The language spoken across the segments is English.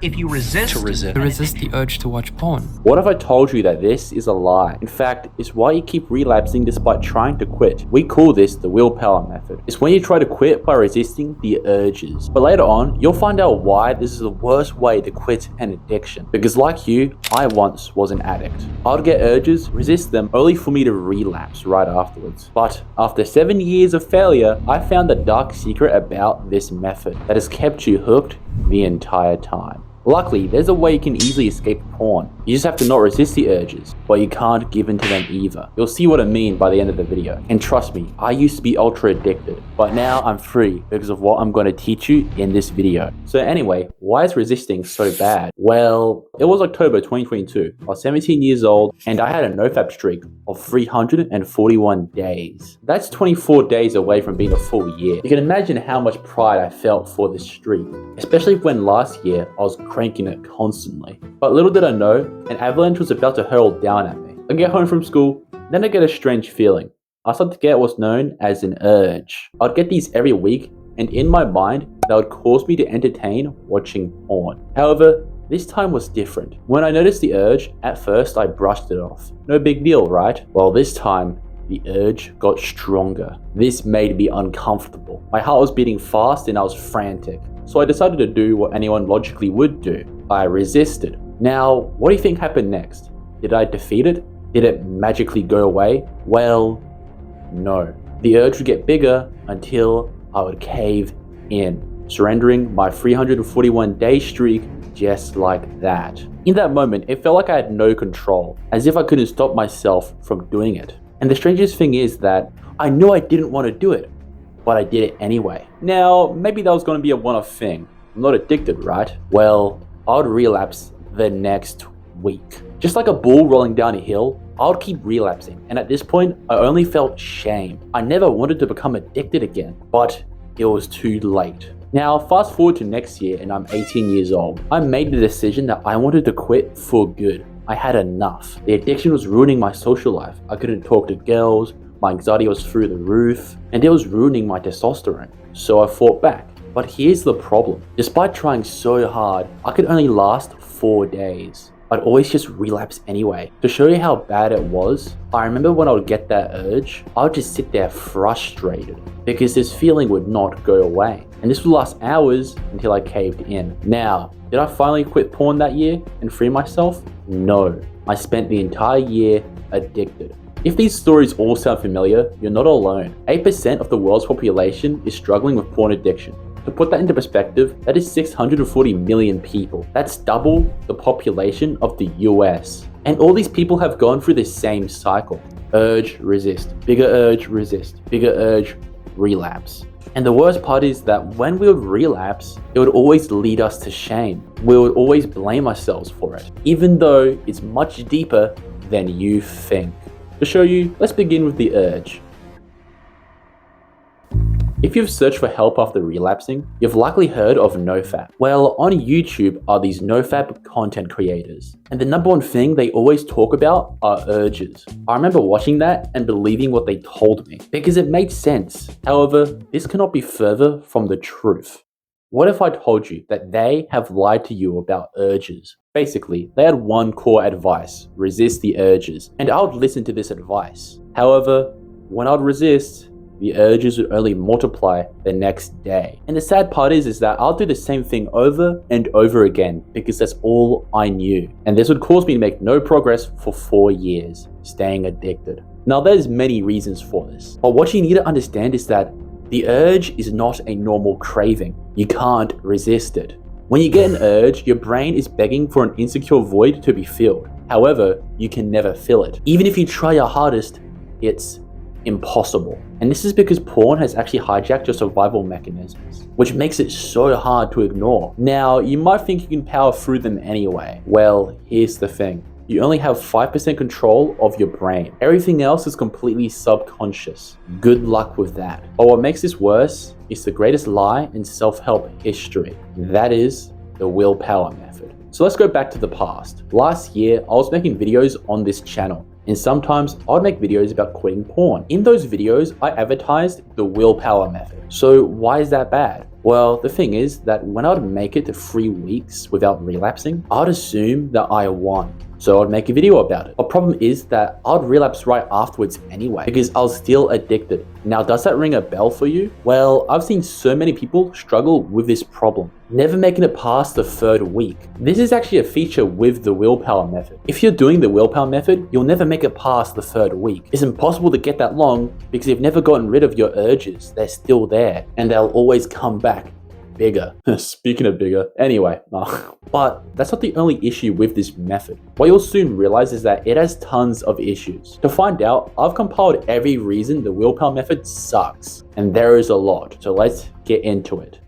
If you resist the urge to watch porn. What if I told you that this is a lie? In fact, it's why you keep relapsing despite trying to quit. We call this the willpower method. It's when you try to quit by resisting the urges. But later on, you'll find out why this is the worst way to quit an addiction. Because like you, I once was an addict. I'd get urges, resist them, only for me to relapse right afterwards. But after 7 years of failure, I found the dark secret about this method that has kept you hooked the entire time. Luckily, there's a way you can easily escape porn. You just have to not resist the urges, but you can't give in to them either. You'll see what I mean by the end of the video. And trust me, I used to be ultra addicted, but now I'm free because of what I'm going to teach you in this video. So anyway, why is resisting so bad? Well, it was October 2022. I was 17 years old and I had a nofap streak of 341 days. That's 24 days away from being a full year. You can imagine how much pride I felt for this streak, especially when last year I was cranking it constantly. But little did I know, an avalanche was about to hurl down at me. I get home from school, then I get a strange feeling. I start to get what's known as an urge. I'd get these every week, and in my mind, that would cause me to entertain watching porn. However, this time was different. When I noticed the urge, at first I brushed it off. No big deal, right? Well, this time, the urge got stronger. This made me uncomfortable. My heart was beating fast and I was frantic. So I decided to do what anyone logically would do. I resisted. Now, what do you think happened next? Did I defeat it? Did it magically go away? Well, no. The urge would get bigger until I would cave in, surrendering my 341-day streak just like that. In that moment, it felt like I had no control, as if I couldn't stop myself from doing it. And the strangest thing is that I knew I didn't want to do it, but I did it anyway. Now, maybe that was going to be a one-off thing. I'm not addicted, right? Well, I would relapse the next week. Just like a bull rolling down a hill, I would keep relapsing. And at this point, I only felt shame. I never wanted to become addicted again, but it was too late. Now, fast forward to next year and I'm 18 years old. I made the decision that I wanted to quit for good. I had enough. The addiction was ruining my social life. I couldn't talk to girls, my anxiety was through the roof, and it was ruining my testosterone. So I fought back. But here's the problem. Despite trying so hard, I could only last 4 days. I'd always just relapse anyway. To show you how bad it was, I remember when I would get that urge, I would just sit there frustrated because this feeling would not go away. And this would last hours until I caved in. Now, did I finally quit porn that year and free myself? No. I spent the entire year addicted. If these stories all sound familiar, you're not alone. 8% of the world's population is struggling with porn addiction. To put that into perspective, that is 640 million people. That's double the population of the US. And all these people have gone through the same cycle. Urge, resist. Bigger urge, resist. Bigger urge, relapse. And the worst part is that when we would relapse, it would always lead us to shame. We would always blame ourselves for it, even though it's much deeper than you think. To show you, let's begin with the urge. If you've searched for help after relapsing, you've likely heard of nofap. Well, on YouTube are these nofap content creators, and the number one thing they always talk about are urges. I remember watching that and believing what they told me, because it made sense. However, this cannot be further from the truth. What if I told you that they have lied to you about urges? Basically, they had one core advice: resist the urges, and I would listen to this advice. However, when I'd resist, the urges would only multiply the next day. And the sad part is that I'll do the same thing over and over again because that's all I knew. And this would cause me to make no progress for 4 years, staying addicted. Now there's many reasons for this, but what you need to understand is that the urge is not a normal craving. You can't resist it. When you get an urge, your brain is begging for an insecure void to be filled. However, you can never fill it. Even if you try your hardest, it's impossible. And this is because porn has actually hijacked your survival mechanisms, which makes it so hard to ignore. Now, you might think you can power through them anyway. Well, here's the thing. You only have 5% control of your brain. Everything else is completely subconscious. Good luck with that. But what makes this worse is the greatest lie in self-help history. That is the willpower method. So let's go back to the past. Last year, I was making videos on this channel, and sometimes I'd make videos about quitting porn. In those videos, I advertised the willpower method. So why is that bad? Well, the thing is that when I'd make it to 3 weeks without relapsing, I'd assume that I won. So I'd make a video about it. The problem is that I'd relapse right afterwards anyway, because I was still addicted. Now, does that ring a bell for you? Well, I've seen so many people struggle with this problem, never making it past the 3rd week. This is actually a feature with the Willpower Method. If you're doing the Willpower Method, you'll never make it past the 3rd week. It's impossible to get that long because you've never gotten rid of your urges. They're still there, and they'll always come back bigger. Speaking of bigger, anyway. But that's not the only issue with this method. What you'll soon realize is that it has tons of issues. To find out, I've compiled every reason the Willpower Method sucks, and there is a lot, so let's get into it.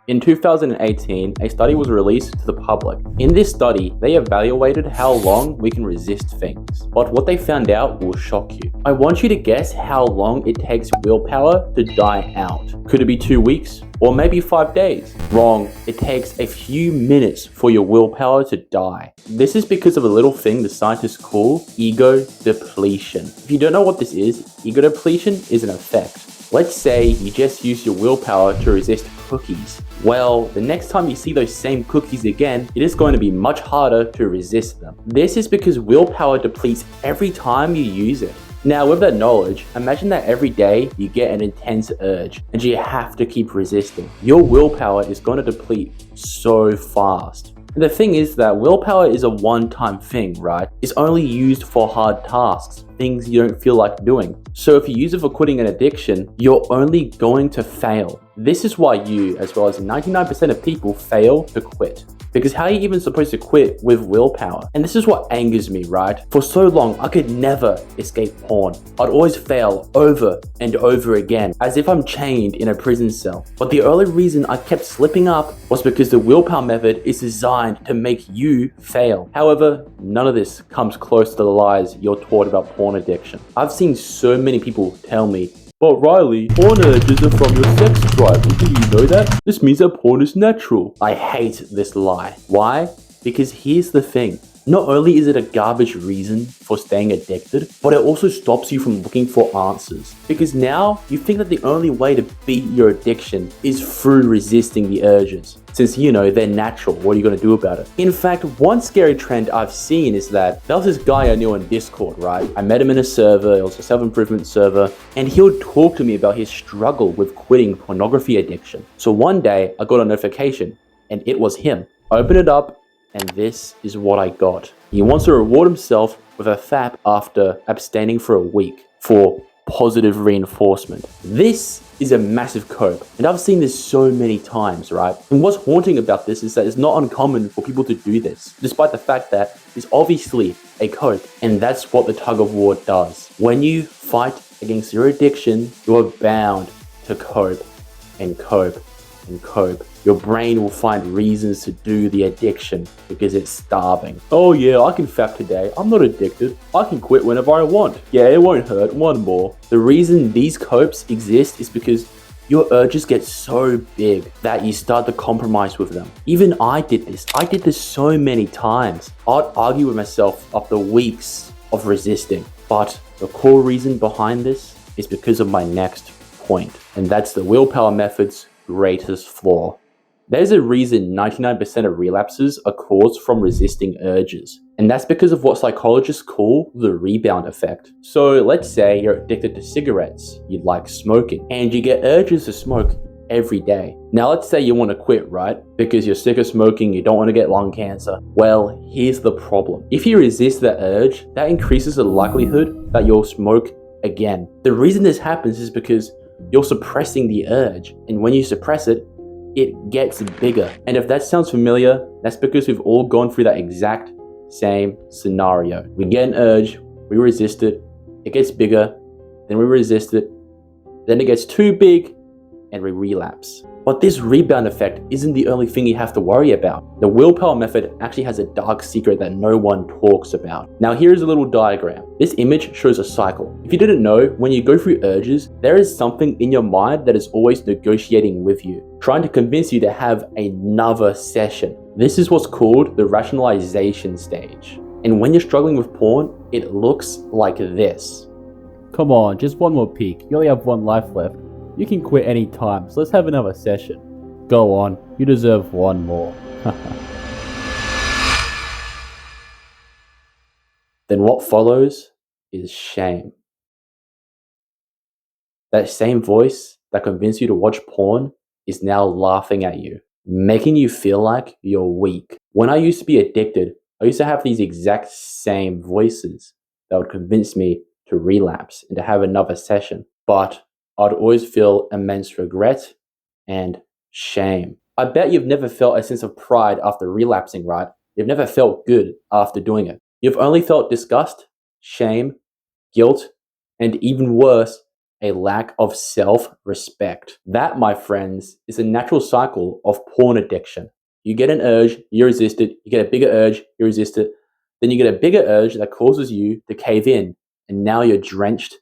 In 2018, a study was released to the public. In this study, they evaluated how long we can resist things. But what they found out will shock you. I want you to guess how long it takes willpower to die out. Could it be 2 weeks? Or maybe 5 days? Wrong. It takes a few minutes for your willpower to die. This is because of a little thing the scientists call ego depletion. If you don't know what this is, ego depletion is an effect. Let's say you just use your willpower to resist cookies. Well, the next time you see those same cookies again, it is going to be much harder to resist them. This is because willpower depletes every time you use it. Now, with that knowledge, imagine that every day you get an intense urge and you have to keep resisting. Your willpower is going to deplete so fast. And the thing is that willpower is a one-time thing, right? It's only used for hard tasks, things you don't feel like doing. So if you use it for quitting an addiction, you're only going to fail. This is why you, as well as 99% of people, fail to quit. Because how are you even supposed to quit with willpower? And this is what angers me, right? For so long, I could never escape porn. I'd always fail over and over again, as if I'm chained in a prison cell. But the only reason I kept slipping up was because the Willpower Method is designed to make you fail. However, none of this comes close to the lies you're taught about porn addiction. I've seen so many people tell me, "But Riley, porn urges are from your sex drive. Did you know that? This means that porn is natural." I hate this lie. Why? Because here's the thing. Not only is it a garbage reason for staying addicted, but it also stops you from looking for answers. Because now you think that the only way to beat your addiction is through resisting the urges. Since you know they're natural, what are you going to do about it? In fact, one scary trend I've seen is that there was this guy I knew on Discord, right? I met him in a server, it was a self-improvement server, and he would talk to me about his struggle with quitting pornography addiction. So one day I got a notification, and it was him. I opened it up, and this is what I got. He wants to reward himself with a FAP after abstaining for a week for positive reinforcement. This is a massive cope, and I've seen this so many times, right? And what's haunting about this is that it's not uncommon for people to do this, despite the fact that it's obviously a cope, and that's what the tug of war does. When you fight against your addiction, you are bound to cope and cope and cope. Your brain will find reasons to do the addiction because it's starving. Oh yeah, I can FAP today. I'm not addicted. I can quit whenever I want. Yeah, it won't hurt. One more. The reason these copes exist is because your urges get so big that you start to compromise with them. Even I did this. I did this so many times. I'd argue with myself after weeks of resisting. But the core reason behind this is because of my next point. And that's the Willpower Method's greatest flaw. There's a reason 99% of relapses are caused from resisting urges. And that's because of what psychologists call the rebound effect. So let's say you're addicted to cigarettes, you like smoking, and you get urges to smoke every day. Now let's say you want to quit, right? Because you're sick of smoking, you don't want to get lung cancer. Well, here's the problem. If you resist that urge, that increases the likelihood that you'll smoke again. The reason this happens is because you're suppressing the urge, and when you suppress it, it gets bigger. And if that sounds familiar, that's because we've all gone through that exact same scenario. We get an urge, we resist it, it gets bigger, then we resist it, then it gets too big, and we relapse. But this rebound effect isn't the only thing you have to worry about. The Willpower Method actually has a dark secret that no one talks about. Now here's a little diagram. This image shows a cycle. If you didn't know, when you go through urges, there is something in your mind that is always negotiating with you, trying to convince you to have another session. This is what's called the rationalization stage. And when you're struggling with porn, it looks like this. Come on, just one more peek. You only have one life left. You can quit any time, so let's have another session. Go on, you deserve one more. Then what follows is shame. That same voice that convinced you to watch porn is now laughing at you, making you feel like you're weak. When I used to be addicted, I used to have these exact same voices that would convince me to relapse and to have another session. But I'd always feel immense regret and shame. I bet you've never felt a sense of pride after relapsing, right? You've never felt good after doing it. You've only felt disgust, shame, guilt, and even worse, a lack of self-respect. That, my friends, is a natural cycle of porn addiction. You get an urge, you resist it, you get a bigger urge, you resist it, then you get a bigger urge that causes you to cave in, and now you're drenched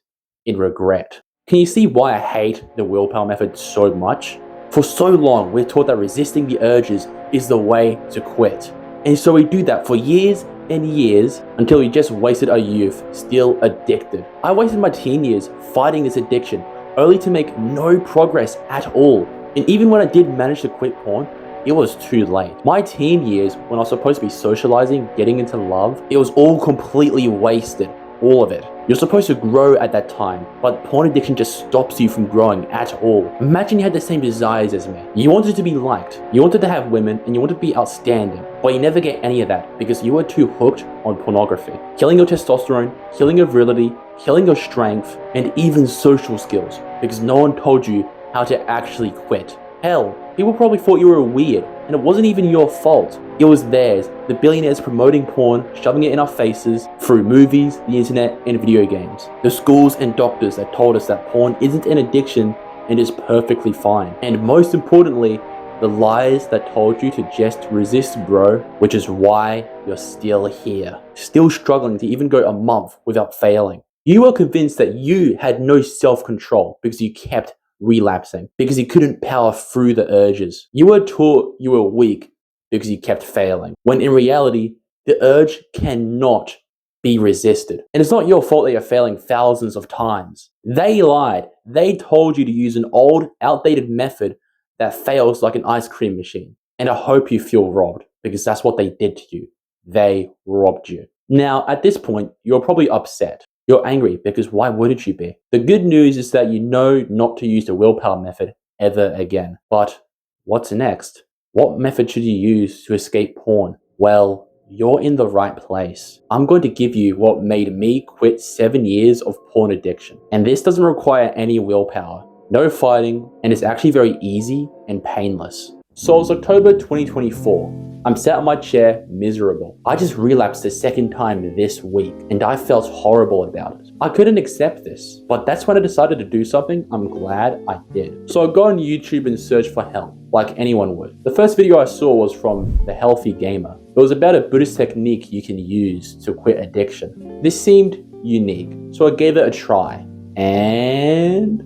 in regret. Can you see why I hate the willpower method so much? For so long, we're taught that resisting the urges is the way to quit. And so we do that for years and years until we just wasted our youth still addicted. I wasted my teen years fighting this addiction only to make no progress at all. And even when I did manage to quit porn, it was too late. My teen years, when I was supposed to be socializing, getting into love, it was all completely wasted. All of it. You're supposed to grow at that time, but porn addiction just stops you from growing at all. Imagine you had the same desires as me. You wanted to be liked, you wanted to have women, and you wanted to be outstanding, but you never get any of that because you were too hooked on pornography. Killing your testosterone, killing your virility, killing your strength, and even social skills because no one told you how to actually quit. Hell, people probably thought you were weird, and it wasn't even your fault. It was theirs, the billionaires promoting porn, shoving it in our faces through movies, the internet, and video games. The schools and doctors that told us that porn isn't an addiction and is perfectly fine. And most importantly, the lies that told you to just resist, bro, which is why you're still here. Still struggling to even go a month without failing. You were convinced that you had no self-control because you kept relapsing, because you couldn't power through the urges. You were taught you were weak because you kept failing, when in reality, the urge cannot be resisted. And it's not your fault that you're failing thousands of times. They lied. They told you to use an old, outdated method that fails like an ice cream machine. And I hope you feel robbed, because that's what they did to you. They robbed you. Now, at this point, you're probably upset. You're angry because why wouldn't you be? The good news is that you know not to use the willpower method ever again. But what's next? What method should you use to escape porn? Well, you're in the right place. I'm going to give you what made me quit 7 years of porn addiction. And this doesn't require any willpower, no fighting, and it's actually very easy and painless. So it's October 2024. I'm sat on my chair, miserable. I just relapsed the second time this week, and I felt horrible about it. I couldn't accept this, but that's when I decided to do something I'm glad I did. So I go on YouTube and search for help, like anyone would. The first video I saw was from The Healthy Gamer. It was about a Buddhist technique you can use to quit addiction. This seemed unique, so I gave it a try, and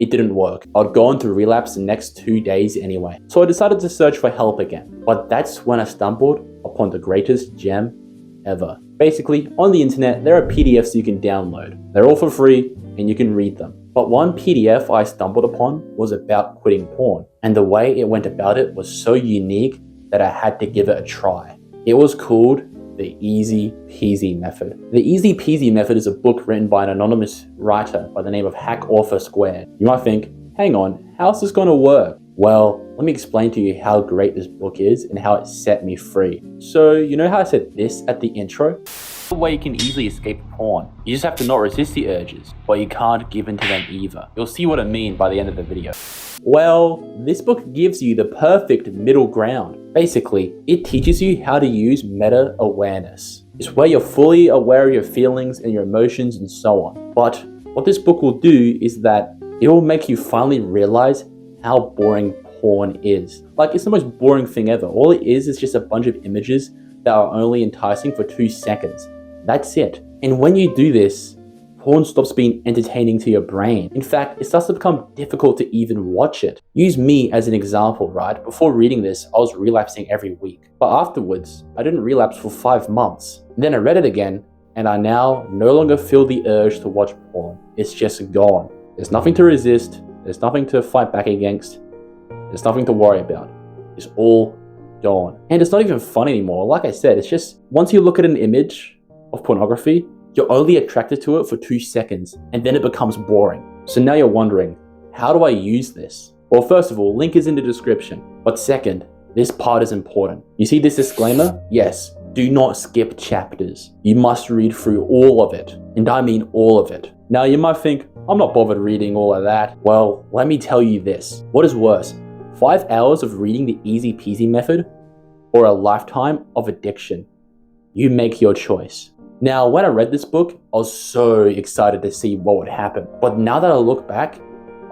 it didn't work. I'd gone to relapse the next 2 days anyway. So I decided to search for help again. But that's when I stumbled upon the greatest gem ever. Basically, on the internet, there are PDFs you can download. They're all for free and you can read them. But one PDF I stumbled upon was about quitting porn. And the way it went about it was so unique that I had to give it a try. It was called The Easy Peasy Method. The Easy Peasy Method is a book written by an anonymous writer by the name of Hack Author Squared. You might think, hang on, how's this gonna work? Well, let me explain to you how great this book is and how it set me free. So, you know how I said this at the intro? The way you can easily escape porn. You just have to not resist the urges, but you can't give in to them either. You'll see what I mean by the end of the video. Well, this book gives you the perfect middle ground. Basically, it teaches you how to use meta-awareness. It's where you're fully aware of your feelings and your emotions and so on. But what this book will do is that it will make you finally realize how boring porn is. Like, it's the most boring thing ever. All it is just a bunch of images that are only enticing for 2 seconds. That's it. And when you do this, porn stops being entertaining to your brain. In fact, it starts to become difficult to even watch it. Use me as an example, right? Before reading this, I was relapsing every week. But afterwards, I didn't relapse for 5 months. Then I read it again, and I now no longer feel the urge to watch porn. It's just gone. There's nothing to resist. There's nothing to fight back against. There's nothing to worry about. It's all gone. And it's not even fun anymore. Like I said, it's just once you look at an image of pornography, you're only attracted to it for 2 seconds and then it becomes boring. So now you're wondering, how do I use this? Well, first of all, link is in the description. But second, this part is important. You see this disclaimer? Yes, do not skip chapters. You must read through all of it. And I mean all of it. Now you might think, I'm not bothered reading all of that. Well, let me tell you this. What is worse, 5 hours of reading the easy peasy method or a lifetime of addiction? You make your choice. Now, when I read this book, I was so excited to see what would happen. But now that I look back,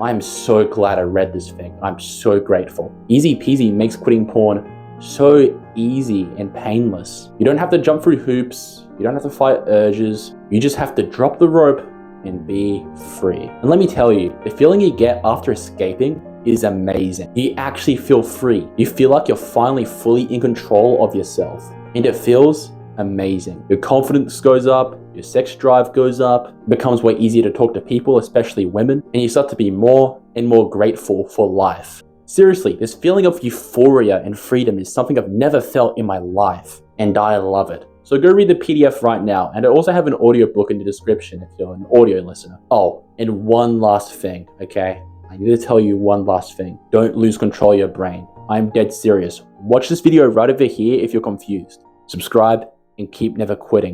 I'm so glad I read this thing. I'm so grateful. Easy peasy makes quitting porn so easy and painless. You don't have to jump through hoops. You don't have to fight urges. You just have to drop the rope and be free. And let me tell you, the feeling you get after escaping is amazing. You actually feel free. You feel like you're finally fully in control of yourself. And it feels amazing. Your confidence goes up, your sex drive goes up, it becomes way easier to talk to people, especially women, and you start to be more and more grateful for life. Seriously, this feeling of euphoria and freedom is something I've never felt in my life, and I love it. So go read the PDF right now, and I also have an audiobook in the description if you're an audio listener. Oh, and one last thing, okay? I need to tell you one last thing. Don't lose control of your brain. I'm dead serious. Watch this video right over here if you're confused. Subscribe and keep never quitting.